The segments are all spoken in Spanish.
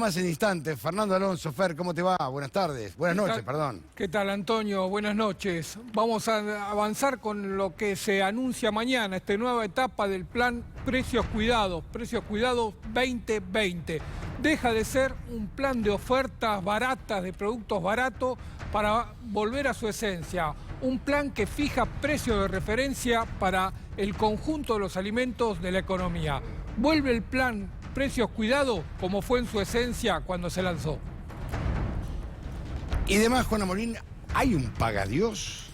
Más en instantes, Fernando Alonso. Fer, ¿cómo te va? Buenas tardes, buenas noches, perdón. ¿Qué tal, Antonio? Buenas noches. Vamos a avanzar con lo que se anuncia mañana, esta nueva etapa del plan Precios Cuidados 2020. Deja de ser un plan de ofertas baratas, de productos baratos, para volver a su esencia. Un plan que fija precios de referencia para el conjunto de los alimentos de la economía. Vuelve el plan Precios Cuidados como fue en su esencia cuando se lanzó. Y además, Juana Morín, ¿hay un pagadiós?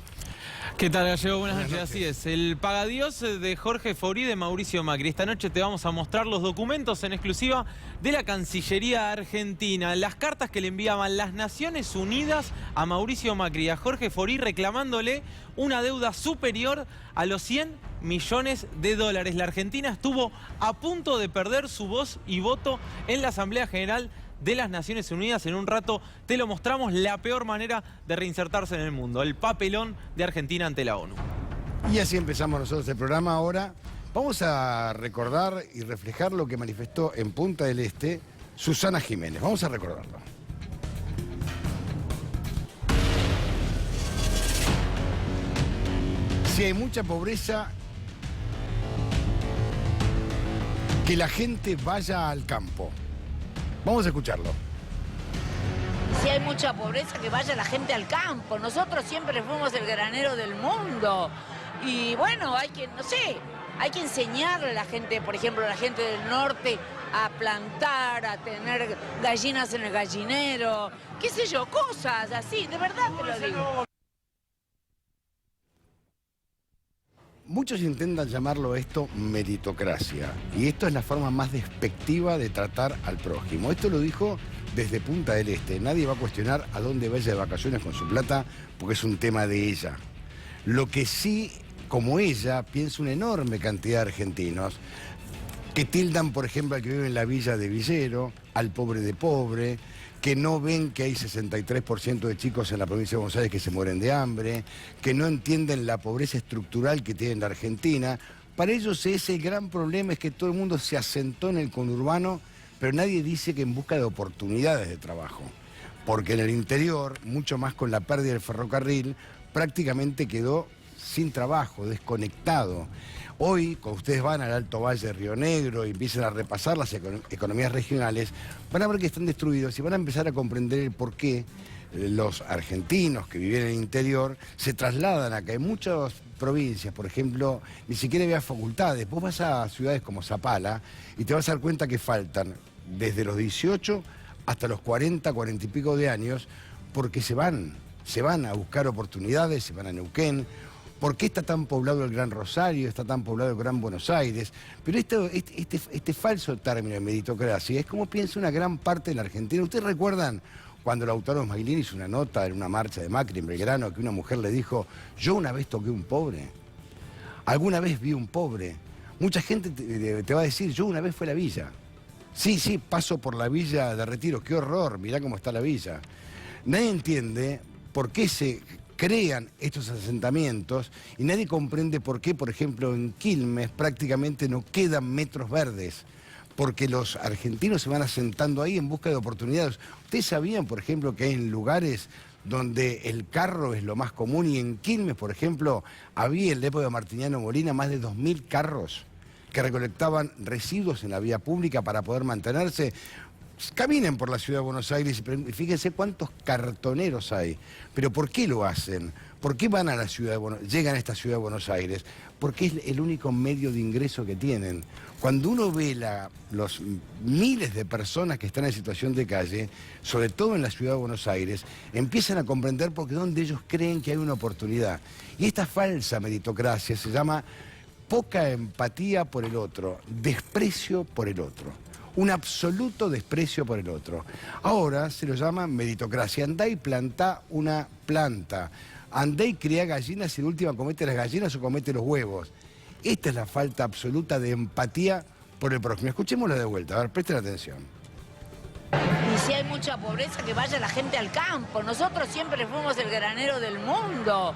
¿Qué tal, Gallego? Buenas noches. Así es, el pagadiós de Jorge Faurí de Mauricio Macri. Esta noche te vamos a mostrar los documentos en exclusiva de la Cancillería Argentina, las cartas que le enviaban las Naciones Unidas a Mauricio Macri y a Jorge Faurí reclamándole una deuda superior a los 100 millones de dólares. La Argentina estuvo a punto de perder su voz y voto en la Asamblea General de las Naciones Unidas. En un rato te lo mostramos, la peor manera de reinsertarse en el mundo, el papelón de Argentina ante la ONU. Y así empezamos nosotros el programa. Ahora vamos a recordar y reflejar lo que manifestó en Punta del Este Susana Jiménez. Vamos a recordarlo. Si hay mucha pobreza, que la gente vaya al campo. Vamos a escucharlo. Si hay mucha pobreza, que vaya la gente al campo. Nosotros siempre fuimos el granero del mundo. Y bueno, hay que, no sé, hay que enseñarle a la gente, por ejemplo, a la gente del norte, a plantar, a tener gallinas en el gallinero, qué sé yo, cosas así, de verdad te lo digo. Muchos intentan llamarlo esto meritocracia, y esto es la forma más despectiva de tratar al prójimo. Esto lo dijo desde Punta del Este. Nadie va a cuestionar a dónde vaya de vacaciones con su plata, porque es un tema de ella. Lo que sí, como ella, piensa una enorme cantidad de argentinos que tildan, por ejemplo, al que vive en la villa de Villero, al pobre de pobre, que no ven que hay 63% de chicos en la provincia de Buenos Aires que se mueren de hambre, que no entienden la pobreza estructural que tiene la Argentina. Para ellos ese el gran problema, es que todo el mundo se asentó en el conurbano, pero nadie dice que en busca de oportunidades de trabajo. Porque en el interior, mucho más con la pérdida del ferrocarril, prácticamente quedó sin trabajo, desconectado. Hoy, cuando ustedes van al Alto Valle de Río Negro y empiezan a repasar las economías regionales, van a ver que están destruidos y van a empezar a comprender el por qué los argentinos que viven en el interior se trasladan acá. En muchas provincias, por ejemplo, ni siquiera había facultades. Vos vas a ciudades como Zapala y te vas a dar cuenta que faltan desde los 18 hasta los 40, 40 y pico de años, porque se van a buscar oportunidades, se van a Neuquén. ¿Por qué está tan poblado el Gran Rosario, está tan poblado el Gran Buenos Aires? Pero este falso término de meritocracia es como piensa una gran parte de la Argentina. ¿Ustedes recuerdan cuando Lautaro Smagliani hizo una nota en una marcha de Macri en Belgrano, que una mujer le dijo: yo una vez toqué un pobre, alguna vez vi un pobre? Mucha gente te va a decir: yo una vez fui a la villa. Sí, paso por la villa de Retiro, qué horror, mirá cómo está la villa. Nadie entiende por qué se crean estos asentamientos y nadie comprende por qué, por ejemplo, en Quilmes prácticamente no quedan metros verdes, porque los argentinos se van asentando ahí en busca de oportunidades. ¿Ustedes sabían, por ejemplo, que hay en lugares donde el carro es lo más común? Y en Quilmes, por ejemplo, había en la época de Martiniano Molina más de 2000 carros que recolectaban residuos en la vía pública para poder mantenerse. Caminen por la ciudad de Buenos Aires y fíjense cuántos cartoneros hay. ¿Pero por qué lo hacen? ¿Por qué van a la ciudad de Buenos Aires, llegan a esta ciudad de Buenos Aires? Porque es el único medio de ingreso que tienen. Cuando uno ve los miles de personas que están en situación de calle, sobre todo en la ciudad de Buenos Aires, empiezan a comprender por qué donde ellos creen que hay una oportunidad. Y esta falsa meritocracia se llama poca empatía por el otro, desprecio por el otro. Un absoluto desprecio por el otro. Ahora se lo llama meritocracia. Andá y plantá una planta. Andá y cría gallinas y en última comete las gallinas o comete los huevos. Esta es la falta absoluta de empatía por el prójimo. Escuchémoslo de vuelta, a ver, presten atención. Y si hay mucha pobreza, que vaya la gente al campo. Nosotros siempre fuimos el granero del mundo.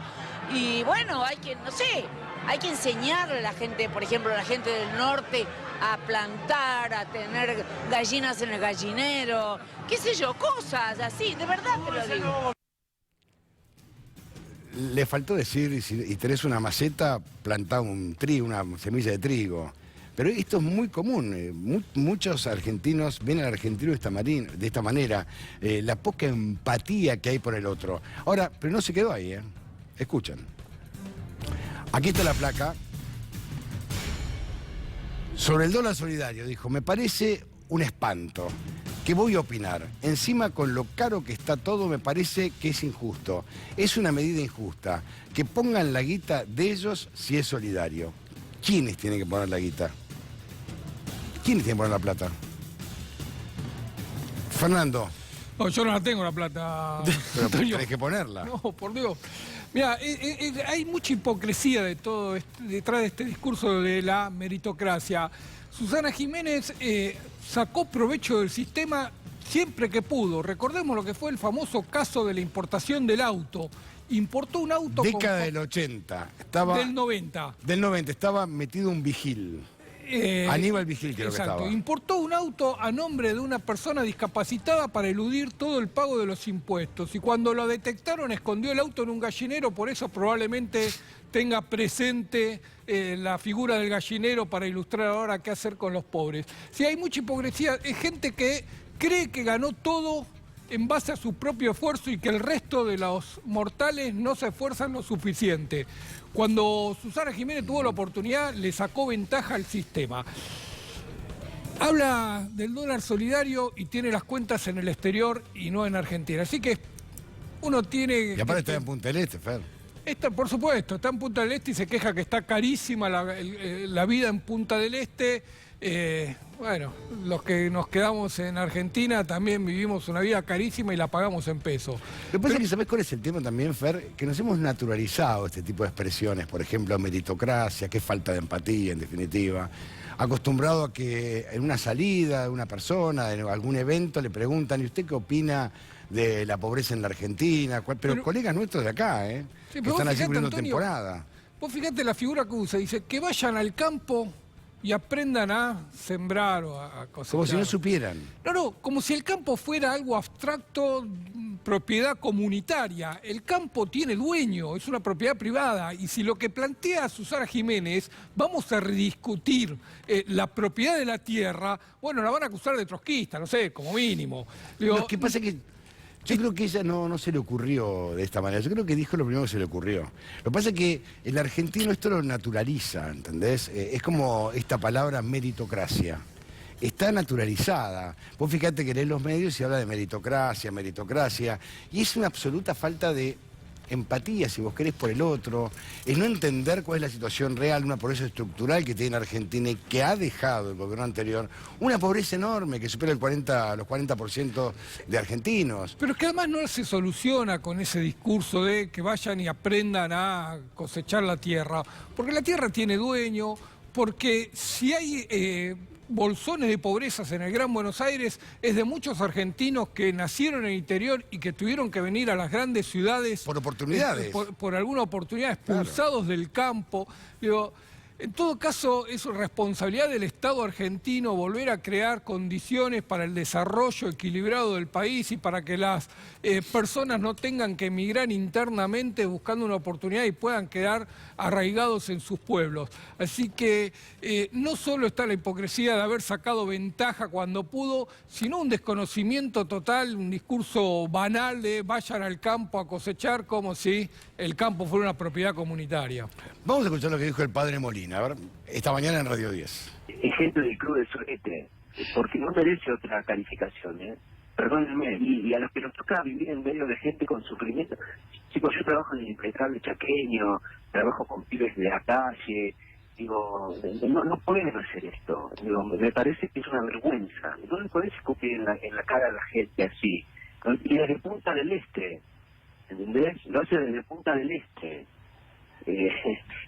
Y bueno, hay que, no sé, hay que enseñarle a la gente, por ejemplo, a la gente del norte, a plantar, a tener gallinas en el gallinero, qué sé yo, cosas así, de verdad te lo digo. Le faltó decir, y tenés una maceta, plantá un trigo, una semilla de trigo. Pero esto es muy común. Muchos argentinos ven al argentino de esta manera. La poca empatía que hay por el otro. Ahora, pero no se quedó ahí, ¿eh? Escuchen. Aquí está la placa. Sobre el dólar solidario, dijo, me parece un espanto. ¿Qué voy a opinar? Encima, con lo caro que está todo, me parece que es injusto. Es una medida injusta. Que pongan la guita de ellos si es solidario. ¿Quiénes tienen que poner la guita? ¿Quiénes tienen que poner la plata? Fernando. No, yo no la tengo la plata. Pero tenés que ponerla. No, por Dios. Mira, hay mucha hipocresía de todo detrás de este discurso de la meritocracia. Susana Jiménez sacó provecho del sistema siempre que pudo. Recordemos lo que fue el famoso caso de la importación del auto. Importó un auto... Década del 80. Del 90. Del 90. Estaba metido un vigil. Aníbal Vigil creo exacto, que estaba. Importó un auto a nombre de una persona discapacitada para eludir todo el pago de los impuestos. Y cuando lo detectaron, escondió el auto en un gallinero, por eso probablemente tenga presente la figura del gallinero para ilustrar ahora qué hacer con los pobres. Si hay mucha hipocresía, es gente que cree que ganó todo en base a su propio esfuerzo y que el resto de los mortales no se esfuerzan lo suficiente. Cuando Susana Jiménez tuvo la oportunidad, le sacó ventaja al sistema. Habla del dólar solidario y tiene las cuentas en el exterior y no en Argentina. Así que uno tiene... Y aparte está en Punta del Este, Fer. Por supuesto, está en Punta del Este y se queja que está carísima la vida en Punta del Este. Bueno, los que nos quedamos en Argentina también vivimos una vida carísima y la pagamos en pesos. Lo que pasa es que, ¿sabés cuál es el tema también, Fer? Que nos hemos naturalizado este tipo de expresiones, por ejemplo, meritocracia, que es falta de empatía, en definitiva. Acostumbrado a que en una salida de una persona, en algún evento, le preguntan, ¿y usted qué opina de la pobreza en la Argentina? Pero colegas nuestros de acá, Sí, que están allí cubriendo Antonio, temporada. Vos fíjate la figura que usa, dice que vayan al campo y aprendan a sembrar o a cosechar. Como si no supieran. No, como si el campo fuera algo abstracto, propiedad comunitaria. El campo tiene dueño, es una propiedad privada. Y si lo que plantea Susana Jiménez, vamos a rediscutir la propiedad de la tierra, bueno, la van a acusar de trotskista, no sé, como mínimo. Digo, Lo que pasa es que yo creo que ella no se le ocurrió de esta manera. Yo creo que dijo lo primero que se le ocurrió. Lo que pasa es que el argentino esto lo naturaliza, ¿entendés? Es como esta palabra meritocracia. Está naturalizada. Vos fíjate que lees los medios y habla de meritocracia, y es una absoluta falta de empatía, si vos querés, por el otro, es no entender cuál es la situación real, una pobreza estructural que tiene Argentina y que ha dejado el gobierno anterior, una pobreza enorme que supera los 40% de argentinos. Pero es que además no se soluciona con ese discurso de que vayan y aprendan a cosechar la tierra, porque la tierra tiene dueño, porque si hay bolsones de pobrezas en el Gran Buenos Aires, es de muchos argentinos que nacieron en el interior y que tuvieron que venir a las grandes ciudades. Por oportunidades. Por alguna oportunidad, expulsados del campo. Digo, en todo caso, es responsabilidad del Estado argentino volver a crear condiciones para el desarrollo equilibrado del país y para que las personas no tengan que emigrar internamente buscando una oportunidad y puedan quedar arraigados en sus pueblos. Así que no solo está la hipocresía de haber sacado ventaja cuando pudo, sino un desconocimiento total, un discurso banal de vayan al campo a cosechar como si el campo fuera una propiedad comunitaria. Vamos a escuchar lo que dijo el padre Molina, a ver, esta mañana en Radio 10. Ejemplo del club de sorete, porque no merece otra calificación, Perdónenme, y a los que nos toca vivir en medio de gente con sufrimiento. Chicos, yo trabajo en el implacable chaqueño, trabajo con pibes de la calle, digo, no pueden hacer esto. Digo, me parece que es una vergüenza. No le podés escupir en la cara a la gente así. Y desde Punta del Este, ¿entendés? Lo hace desde Punta del Este.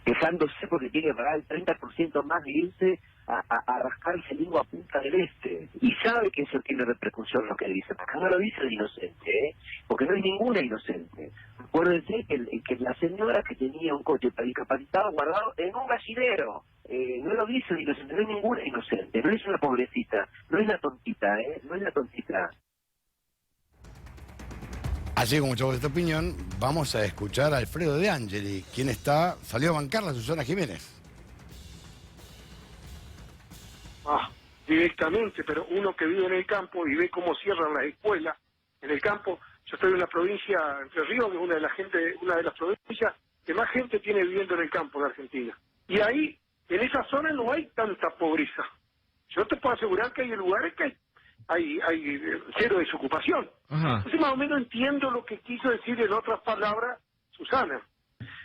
Quejándose porque tiene que pagar el 30% más de irse a rascarse lengua a Punta del Este, y sabe que eso tiene repercusión lo que dice, porque no lo dice el inocente, porque no hay ninguna inocente. Acuérdense que la señora que tenía un coche para discapacitado guardado en un gallinero, no lo dice inocente, no hay ninguna inocente, no es una pobrecita, no es la tontita, no es la tontita. Así como mucho esta opinión, vamos a escuchar a Alfredo De Angeli, quien salió a bancar a Susana Jiménez. Directamente, pero uno que vive en el campo y ve cómo cierran las escuelas en el campo. Yo estoy en la provincia de Entre Ríos, que es una de las provincias que más gente tiene viviendo en el campo de Argentina. Y ahí, en esa zona no hay tanta pobreza. Yo te puedo asegurar que hay lugares que hay cero desocupación. Entonces más o menos entiendo lo que quiso decir en otras palabras Susana.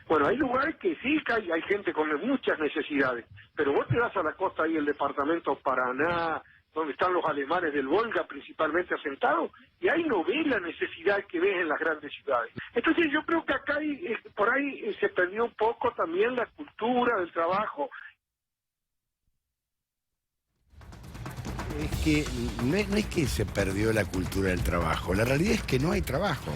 Bueno, hay lugares que sí que hay gente con muchas necesidades, pero vos te vas a la costa ahí, el departamento Paraná, donde están los alemanes del Volga principalmente asentados, y ahí no ves la necesidad que ves en las grandes ciudades. Entonces yo creo que acá por ahí se perdió un poco también la cultura del trabajo. Es que no es que se perdió la cultura del trabajo, la realidad es que no hay trabajo.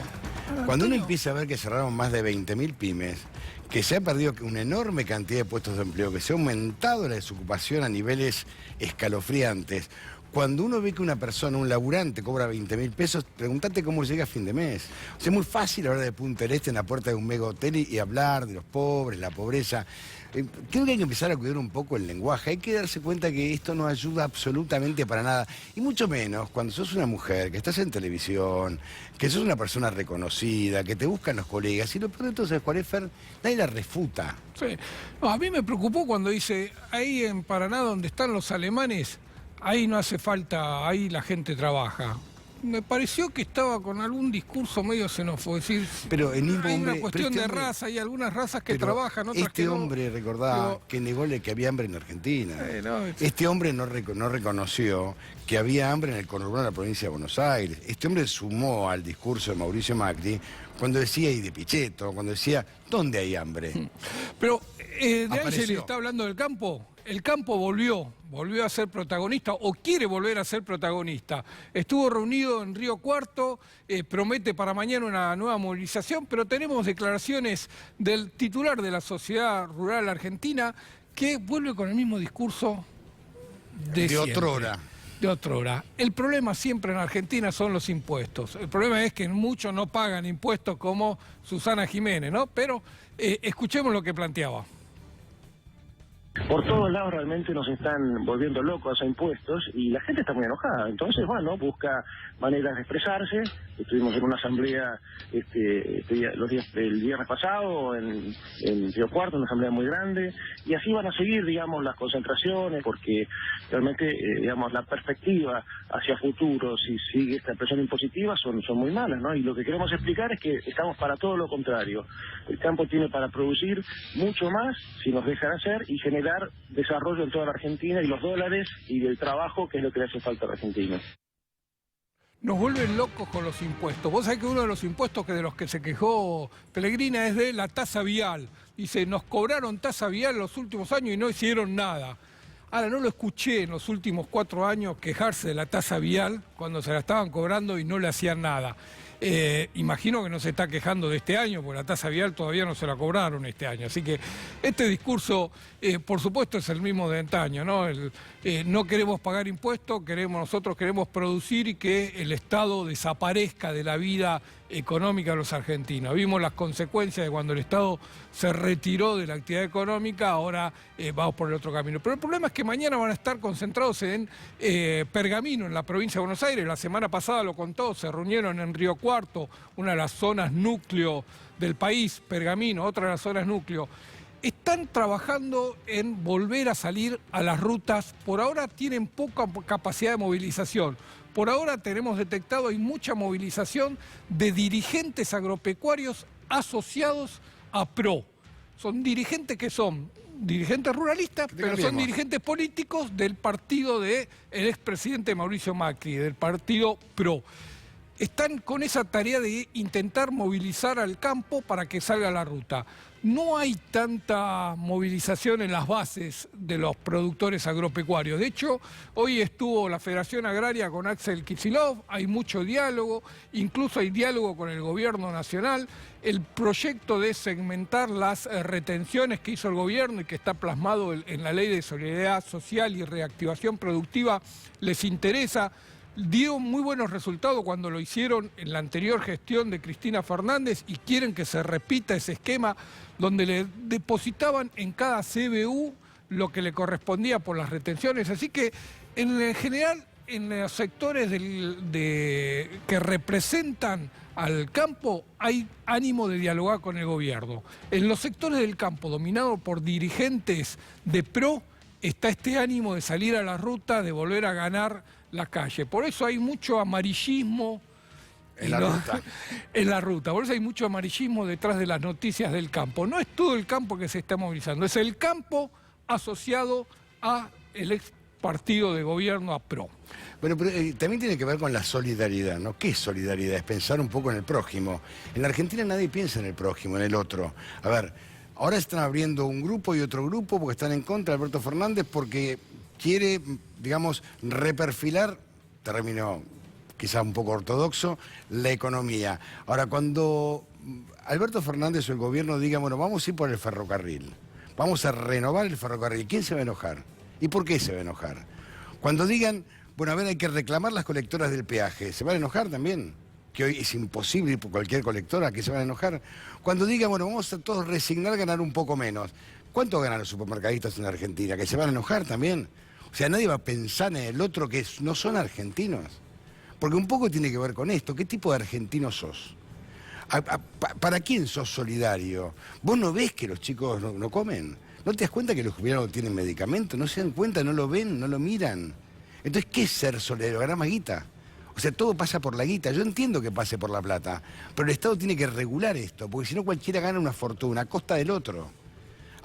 Cuando uno empieza a ver que cerraron más de 20.000 pymes, que se ha perdido una enorme cantidad de puestos de empleo, que se ha aumentado la desocupación a niveles escalofriantes, cuando uno ve que una persona, un laburante, cobra 20.000 pesos, pregúntate cómo llega a fin de mes. O sea, es muy fácil hablar de Punta del Este en la puerta de un mega hotel y hablar de los pobres, la pobreza. Creo que hay que empezar a cuidar un poco el lenguaje. Hay que darse cuenta que esto no ayuda absolutamente para nada. Y mucho menos cuando sos una mujer, que estás en televisión, que sos una persona reconocida, que te buscan los colegas. Y lo peor de todo, ¿sabes cuál es, Fer? Nadie la refuta. Sí. No, a mí me preocupó cuando dice, ahí en Paraná donde están los alemanes, ahí no hace falta, ahí la gente trabaja. Me pareció que estaba con algún discurso medio xenófobo. Es decir, pero hay una cuestión de raza, hay algunas razas que trabajan, otras que no. Este hombre, recordá, que negó que había hambre en Argentina. Este hombre no reconoció que había hambre en el conurbano de la provincia de Buenos Aires. Este hombre sumó al discurso de Mauricio Macri cuando decía, y de Pichetto, cuando decía, ¿dónde hay hambre? Pero, De Angeli está hablando del campo. El campo volvió a ser protagonista o quiere volver a ser protagonista. Estuvo reunido en Río Cuarto, promete para mañana una nueva movilización, pero tenemos declaraciones del titular de la Sociedad Rural Argentina que vuelve con el mismo discurso de otrora. De otrora. El problema siempre en Argentina son los impuestos. El problema es que muchos no pagan impuestos como Susana Jiménez, ¿no? Pero escuchemos lo que planteaba. Por todos lados realmente nos están volviendo locos a impuestos y la gente está muy enojada. Entonces, bueno, busca maneras de expresarse. Estuvimos en una asamblea el viernes pasado en Río Cuarto, una asamblea muy grande, y así van a seguir, digamos, las concentraciones, porque realmente, digamos, la perspectiva hacia futuro, si sigue esta presión impositiva, son muy malas, ¿no? Y lo que queremos explicar es que estamos para todo lo contrario. El campo tiene para producir mucho más si nos dejan hacer y generar desarrollo en toda la Argentina, y los dólares y el trabajo, que es lo que le hace falta a la Argentina. Nos vuelven locos con los impuestos. Vos sabés que uno de los impuestos de los que se quejó Pellegrina es de la tasa vial. Dice, nos cobraron tasa vial los últimos años y no hicieron nada. Ahora, no lo escuché en los últimos 4 años quejarse de la tasa vial cuando se la estaban cobrando y no le hacían nada. Imagino que no se está quejando de este año, porque la tasa vial todavía no se la cobraron este año. Así que este discurso, por supuesto, es el mismo de antaño, ¿no? No queremos pagar impuestos, nosotros queremos producir y que el Estado desaparezca de la vida económica de los argentinos. Vimos las consecuencias de cuando el Estado se retiró de la actividad económica, ahora vamos por el otro camino. Pero el problema es que mañana van a estar concentrados en Pergamino, en la provincia de Buenos Aires. La semana pasada lo contó, se reunieron en Río Cuarto, una de las zonas núcleo del país, Pergamino, otra de las zonas núcleo. Están trabajando en volver a salir a las rutas. Por ahora tienen poca capacidad de movilización. Por ahora tenemos detectado, hay mucha movilización de dirigentes agropecuarios asociados a PRO. Son dirigentes que son dirigentes ruralistas, pero son dirigentes políticos del partido del expresidente Mauricio Macri, del partido PRO. están con esa tarea de intentar movilizar al campo para que salga a la ruta. No hay tanta movilización en las bases de los productores agropecuarios. De hecho, hoy estuvo la Federación Agraria con Axel Kicillof, hay mucho diálogo, incluso hay diálogo con el gobierno nacional. El proyecto de segmentar las retenciones que hizo el gobierno y que está plasmado en la Ley de Solidaridad Social y Reactivación Productiva les interesa. Dio muy buenos resultados cuando lo hicieron en la anterior gestión de Cristina Fernández y quieren que se repita ese esquema donde le depositaban en cada CBU lo que le correspondía por las retenciones. Así que en general en los sectores que representan al campo hay ánimo de dialogar con el gobierno. En los sectores del campo dominados por dirigentes de PRO está este ánimo de salir a la ruta, de volver a ganar la calle. Por eso hay mucho amarillismo en la ruta. Por eso hay mucho amarillismo detrás de las noticias del campo. No es todo el campo que se está movilizando, es el campo asociado a el ex partido de gobierno, a PRO. Bueno, pero también tiene que ver con la solidaridad, ¿no? ¿Qué es solidaridad? Es pensar un poco en el prójimo. En la Argentina nadie piensa en el prójimo, en el otro. A ver, ahora están abriendo un grupo y otro grupo porque están en contra de Alberto Fernández porque quiere, digamos, reperfilar, término quizá un poco ortodoxo, la economía. Ahora, cuando Alberto Fernández o el gobierno diga, bueno, vamos a ir por el ferrocarril, vamos a renovar el ferrocarril, ¿quién se va a enojar? ¿Y por qué se va a enojar? Cuando digan, bueno, a ver, hay que reclamar las colectoras del peaje, ¿se van a enojar también? Que hoy es imposible ir por cualquier colectora, que se van a enojar. Cuando digan, bueno, vamos a todos resignar a ganar un poco menos, ¿cuánto ganan los supermercadistas en Argentina? ¿Que se van a enojar también? O sea, nadie va a pensar en el otro que no son argentinos. Porque un poco tiene que ver con esto. ¿Qué tipo de argentino sos? ¿Para quién sos solidario? ¿Vos no ves que los chicos no comen? ¿No te das cuenta que los jubilados tienen medicamentos? ¿No se dan cuenta? ¿No lo ven? ¿No lo miran? Entonces, ¿qué es ser solidario? ¿Ganar más guita? O sea, todo pasa por la guita. Yo entiendo que pase por la plata, pero el Estado tiene que regular esto, porque si no cualquiera gana una fortuna a costa del otro.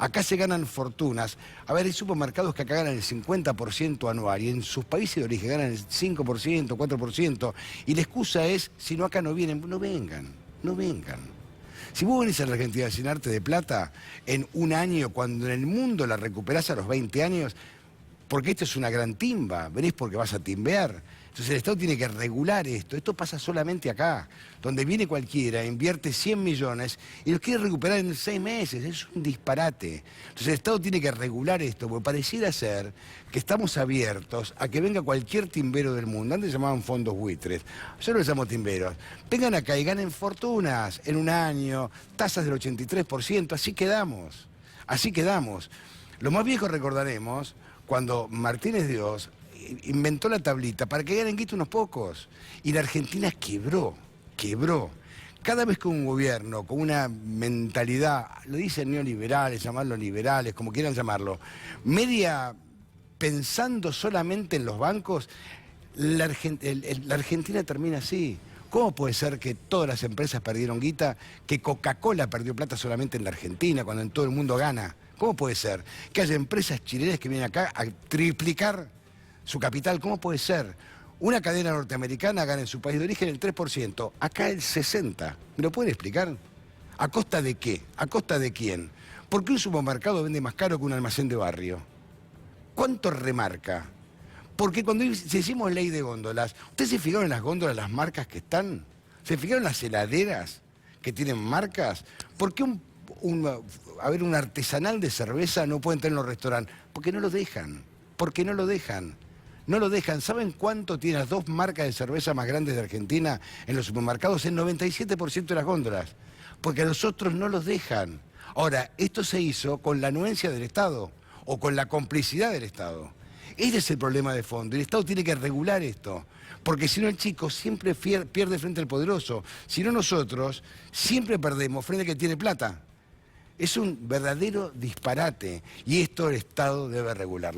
Acá se ganan fortunas. A ver, hay supermercados que acá ganan el 50% anual y en sus países de origen ganan el 5%, 4%. Y la excusa es, si no acá no vienen, no vengan, no vengan. Si vos venís a la Argentina a llenarte de plata en un año, cuando en el mundo la recuperás a los 20 años, porque esto es una gran timba, venís porque vas a timbear. Entonces el Estado tiene que regular esto. Esto pasa solamente acá, donde viene cualquiera, invierte 100 millones y los quiere recuperar en 6 meses. Es un disparate. Entonces el Estado tiene que regular esto, porque pareciera ser que estamos abiertos a que venga cualquier timbero del mundo. Antes llamaban fondos buitres, yo no les llamo timberos. Vengan acá y ganen fortunas en un año, tasas del 83%, así quedamos. Así quedamos. Los más viejos recordaremos cuando Martínez Dios inventó la tablita para que ganen guita unos pocos. Y la Argentina quebró. Cada vez que un gobierno con una mentalidad, lo dicen neoliberales, llamarlo liberales, como quieran llamarlo, media pensando solamente en los bancos, la Argentina termina así. ¿Cómo puede ser que todas las empresas perdieron guita, que Coca-Cola perdió plata solamente en la Argentina, cuando en todo el mundo gana? ¿Cómo puede ser que haya empresas chilenas que vienen acá a triplicar su capital? ¿Cómo puede ser? Una cadena norteamericana gana en su país de origen el 3%, acá el 60%. ¿Me lo pueden explicar? ¿A costa de qué? ¿A costa de quién? ¿Por qué un supermercado vende más caro que un almacén de barrio? ¿Cuánto remarca? Porque cuando hicimos ley de góndolas, ¿ustedes se fijaron en las góndolas, las marcas que están? ¿Se fijaron en las heladeras que tienen marcas? ¿Por qué un artesanal de cerveza no puede entrar en los restaurantes? Porque no lo dejan. Porque no lo dejan. No lo dejan. ¿Saben cuánto tienen las 2 marcas de cerveza más grandes de Argentina en los supermercados? El 97% de las góndolas. Porque a los otros no los dejan. Ahora, esto se hizo con la anuencia del Estado o con la complicidad del Estado. Ese es el problema de fondo. El Estado tiene que regular esto. Porque si no el chico siempre pierde frente al poderoso. Si no nosotros siempre perdemos frente al que tiene plata. Es un verdadero disparate. Y esto el Estado debe regularlo.